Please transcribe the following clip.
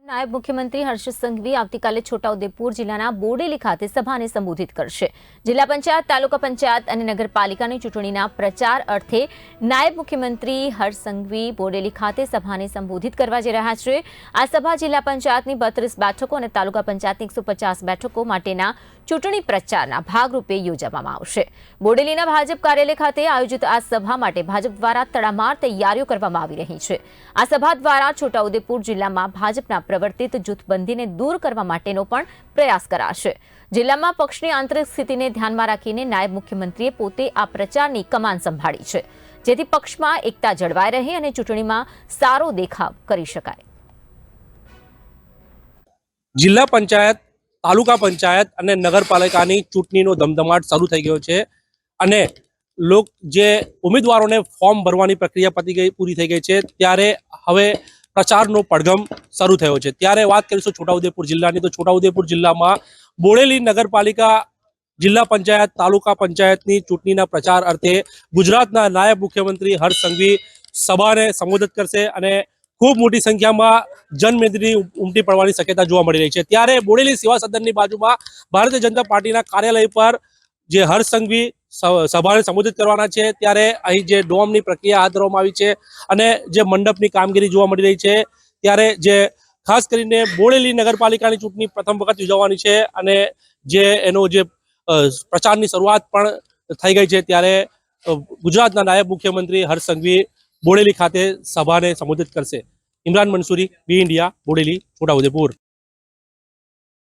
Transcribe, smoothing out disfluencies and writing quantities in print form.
નાયબ મુખ્યમંત્રી હર્ષ સંઘવી આવતીકાલે છોટાઉદેપુર જિલ્લાના બોડેલી ખાતે સભાને સંબોધિત કરશે। જિલ્લા પંચાયત, તાલુકા પંચાયત અને નગરપાલિકાની ચૂંટણીના પ્રચાર અર્થે નાયબ મુખ્યમંત્રી હર્ષ સંઘવી બોડેલી ખાતે સભાને સંબોધિત કરવા જઈ રહ્યા છે। આ સભા જિલ્લા પંચાયતની 32 બેઠકો અને તાલુકા પંચાયતની 150 બેઠકો માટેના ચૂંટણી પ્રચારના ભાગરૂપે યોજવામાં આવશે। બોડેલીના ભાજપ કાર્યાલય ખાતે આયોજિત આ સભા માટે ભાજપ દ્વારા તડામાર તૈયારીઓ કરવામાં આવી રહી છે। આ સભા દ્વારા છોટાઉદેપુર જિલ્લામાં ભાજપના પ્રવર્તિત જૂથબંધીને દૂર કરવા માટેનો પણ પ્રયાસ કરાશે। જિલ્લામાં પક્ષની આંતરિક સ્થિતિને ધ્યાનમાં રાખીને નાયબ મુખ્યમંત્રીએ પોતે આ પ્રચારની કમાન સંભાળી છે, જેથી પક્ષમાં એકતા જળવાઈ રહે અને ચૂંટણીમાં સારો દેખાવ કરી શકાય। જિલ્લા પંચાયત, તાલુકા પંચાયત અને નગરપાલિકાની ચૂંટણીનો ધમધમાટ શરૂ થઈ ગયો છે અને જે ઉમેદવારોને ફોર્મ ભરવાની પ્રક્રિયા પૂરી થઈ ગઈ છે, ત્યારે હવે પ્રચારનો પડઘમ શરૂ થયો છે। ત્યારે વાત કરીશું છોટાઉદેપુર જિલ્લાની, તો છોટાઉદેપુર જિલ્લામાં બોડેલી નગરપાલિકા, જિલ્લા પંચાયત, તાલુકા પંચાયતની ચૂંટણીના પ્રચાર અર્થે ગુજરાતના નાયબ મુખ્યમંત્રી હર્ષ સંઘવી સભાને સંબોધિત કરશે અને ખૂબ મોટી સંખ્યામાં જનમેદની ઉમટી પડવાની શક્યતા જોવા મળી રહી છે। ત્યારે બોડેલી સેવા સદનની બાજુમાં ભારતીય જનતા પાર્ટીના કાર્યાલય પર જે હર્ષ સંઘવી સભાને સંબોધિત કરવાના છે, ત્યારે અહીં જે ડોમની પ્રક્રિયા હાથ ધરવામાં આવી છે અને જે મંડપની કામગીરી જોવા મળી રહી છે, ત્યારે જે ખાસ કરીને બોડેલી નગરપાલિકાની ચૂંટણી પ્રથમ વખત યોજવાની છે અને જે એનો જે પ્રચારની શરૂઆત પણ થઈ ગઈ છે, ત્યારે ગુજરાતના નાયબ મુખ્યમંત્રી હર્ષ સંઘવી બોડેલી ખાતે સભાને સંબોધિત કરશે। ઇમરાન મંસૂરી, બી ઇન્ડિયા, બોડેલી, છોટાઉદેપુર।